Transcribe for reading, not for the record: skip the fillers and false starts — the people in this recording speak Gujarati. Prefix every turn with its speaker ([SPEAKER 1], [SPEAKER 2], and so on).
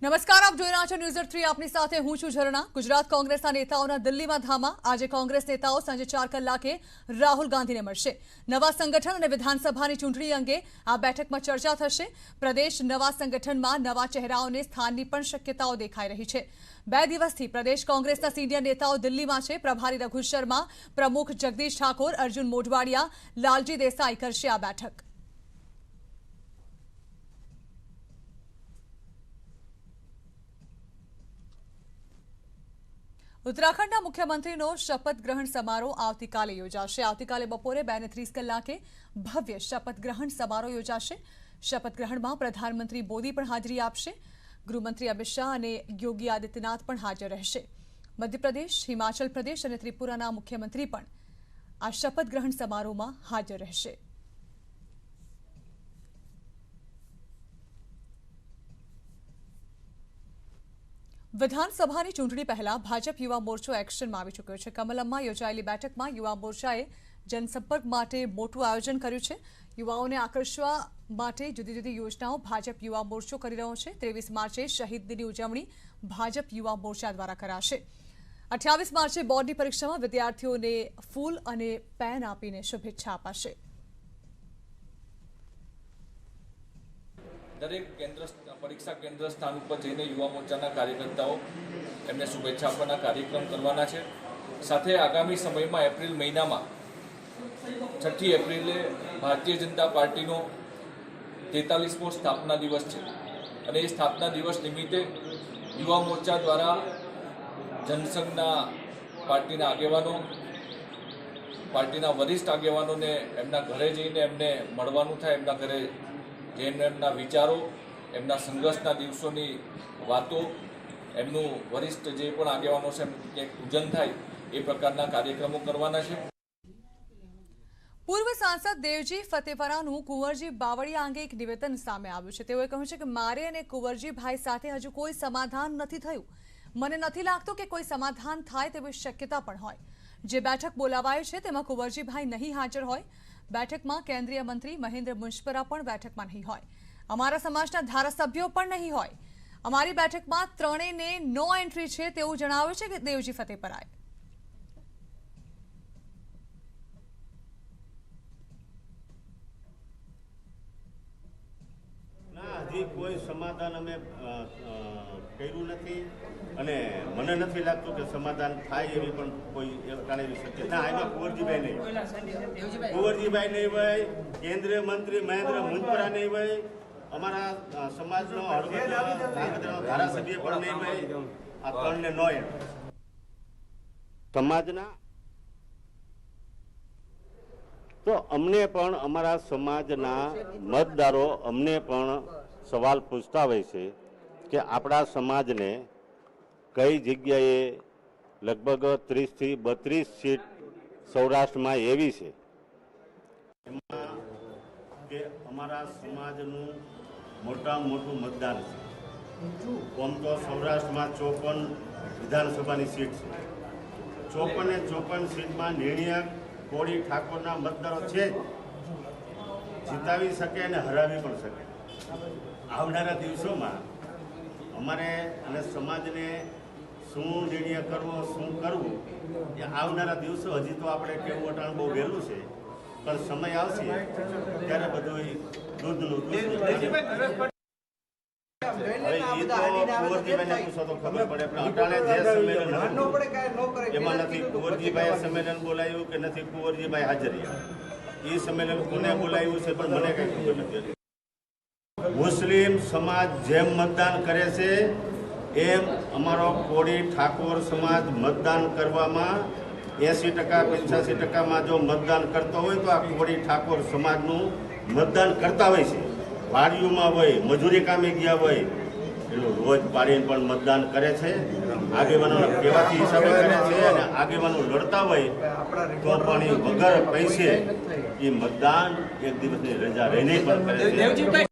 [SPEAKER 1] નમસ્કાર, આપ જોઈ રહ્યા છો ન્યૂઝ 3 આપની સાથે હું છું ઝરણા। ગુજરાત કોંગ્રેસના નેતાઓના દિલ્હીમાં ધામા। આજે કોંગ્રેસ નેતાઓ સાંજે 4 કલાકે રાહુલ ગાંધીને મળશે। નવા સંગઠન અને વિધાનસભાની ચૂંટણી અંગે આ બેઠકમાં ચર્ચા થશે। પ્રદેશ નવા સંગઠનમાં નવા ચહેરાઓને સ્થાનની પણ શક્યતાઓ દેખાઈ રહી છે। 2 દિવસથી પ્રદેશ કોંગ્રેસના સિનિયર નેતાઓ દિલ્હીમાં છે। પ્રભારી રઘુ શર્મા, પ્રમુખ જગદીશ ઠાકોર, અર્જુન મોઢવાડિયા, લાલજી દેસાઈ કરશે આ બેઠક। उत्तराखंडના મુખ્યમંત્રીનો શપથ ગ્રહણ સમારોહ આવતીકાલે યોજાશે। આવતીકાલે બપોરે 2:30 કલાકે ભવ્ય શપથ ગ્રહણ સમારોહ યોજાશે। શપથ ગ્રહણમાં પ્રધાનમંત્રી મોદી પણ હાજરી આપશે। ગૃહમંત્રી અમિત શાહ અને યોગી આદિત્યનાથ પણ હાજર રહેશે। મધ્યપ્રદેશ, હિમાચલ પ્રદેશ અને ત્રિપુરાના મુખ્યમંત્રી પણ આ શપથ ગ્રહણ સમારોહમાં હાજર રહેશે। વિધાનસભાની ચૂંટણી પહેલા ભાજપ યુવા મોરચો એક્શનમાં આવી ચૂક્યો છે। કમલમમાં યોજાયેલી બેઠકમાં યુવા મોરચાએ જનસંપર્ક માટે મોટું આયોજન કર્યું છે। યુવાઓને આકર્ષવા માટે જુદી જુદી યોજનાઓ ભાજપ યુવા મોરચો કરી રહ્યો છે। 23 માર્ચે શહીદ દિનની ઉજવણી ભાજપ યુવા મોરચા દ્વારા કરાશે। 28 માર્ચે બોર્ડની પરીક્ષામાં વિદ્યાર્થીઓને ફૂલ અને પેન આપીને શુભેચ્છા અપાશે।
[SPEAKER 2] દરેક પરીક્ષા કેન્દ્ર સ્થાન ઉપર જઈને યુવા મોરચાના કાર્યકર્તાઓ એમને શુભેચ્છા આપવાના કાર્યક્રમ કરવાના છે। સાથે આગામી સમયમાં એપ્રિલ મહિનામાં 6 એપ્રિલે ભારતીય જનતા પાર્ટીનો 43મો સ્થાપના દિવસ છે અને એ સ્થાપના દિવસ નિમિત્તે યુવા મોરચા દ્વારા જનસંઘના પાર્ટીના આગેવાનો, પાર્ટીના વરિષ્ઠ આગેવાનોને એમના ઘરે જઈને એમને મળવાનું થાય। એમના ઘરે જઈને એમના વિચારો, એમના સંઘર્ષના દિવસોની વાતો, એમનું વરિષ્ઠ જે પણ આગેવાનો છે એમનું ક્યાંક પૂજન થાય એ પ્રકારના કાર્યક્રમો કરવાના છે।
[SPEAKER 1] પૂર્વ સાંસદ દેવજી ફતેપરાનું કુંવરજી બાવળિયા અંગે એક નિવેદન સામે આવ્યું છે। તેઓએ કહ્યું છે કે મારે અને કુંવરજીભાઈ સાથે હજુ કોઈ સમાધાન નથી થયું। મને નથી લાગતું કે કોઈ સમાધાન થાય તેવી શક્યતા પણ હોય। જે બેઠક બોલાવાઈ છે તેમાં કુંવરજીભાઈ નહીં હાજર હોય। બેઠકમાં કેન્દ્રીય મંત્રી મહેન્દ્ર મુંજપરા પણ બેઠકમાં નહીં હોય। અમારા સમાજના ધારાસભ્યો પણ નહીં હોય। અમારી બેઠકમાં ત્રણેયને નો એન્ટ્રી છે તેવું જણાવ્યું છે કે દેવજી ફતેપરાએ।
[SPEAKER 3] હજી કોઈ સમાધાન અમે કર્યું નથી અને મને નથી લાગતું કે સમાધાન થાય એવી પણ કોઈ એવી શક્યતા ના। એમાં કુંવરજીભાઈ નહીં, કુંવરજીભાઈ નહીં હોય, કેન્દ્રીય મંત્રી મહેન્દ્ર મુંજપરા નહીં હોય, અમારા સમાજનો હળવદનો ધારાસભ્ય પણ નહીં હોય। આ ત્રણને નો એમ સમાજના તો અમને પણ અમારા સમાજના મતદારો અમને પણ સવાલ પૂછતા હોય છે કે આપણા સમાજને કઈ જગ્યાએ લગભગ 30 થી 32 સીટ સૌરાષ્ટ્રમાં એવી છે એમાં કે અમારા સમાજનું મોટામાં મોટું મતદાન છે। આમ તો સૌરાષ્ટ્રમાં 54 વિધાનસભાની સીટ છે। 54 સીટમાં નિર્ણય કોળી ઠાકોરના મતદારો છે, જીતાવી શકે અને હરાવી પણ શકે। આવનારા દિવસોમાં અમારે અને સમાજને શું નિર્ણય કરવો, શું કરવું એ આવનારા દિવસો હજી તો આપણે કેવું અટાણ બહુ વહેલું છે, પણ સમય આવશે ત્યારે બધું દૂધનું દૂધ હવે એ તો કુંવરજીભાઈને પૂછો તો ખબર પડે। પણ અટાણે જે સંમેલન એમાં નથી કુંવરજીભાઈએ સંમેલન બોલાયું કે નથી કુંવરજીભાઈ હાજર રહ્યા। એ સંમેલન કોને બોલાવ્યું છે પણ મને કઈ ખબર નથી। મુસ્લિમ સમાજ જેમ મતદાન કરે છે એમ અમારો કોળી ઠાકોર સમાજ મતદાન કરવામાં 80% 85% જો મતદાન કરતો હોય તો આ કોળી ઠાકોર સમાજનું મતદાન કરતા હોય છે। વાડીઓમાં હોય, મજૂરી કામે ગયા હોય, એટલું રોજ પાડીને પણ મતદાન કરે છે। આગેવાનોના કહેવાથી હિસાબે કરે છે અને આગેવાનો લડતા હોય તો પણ એ વગર પૈસે એ મતદાન એક દિવસની રજા રહીને પણ કરે છે।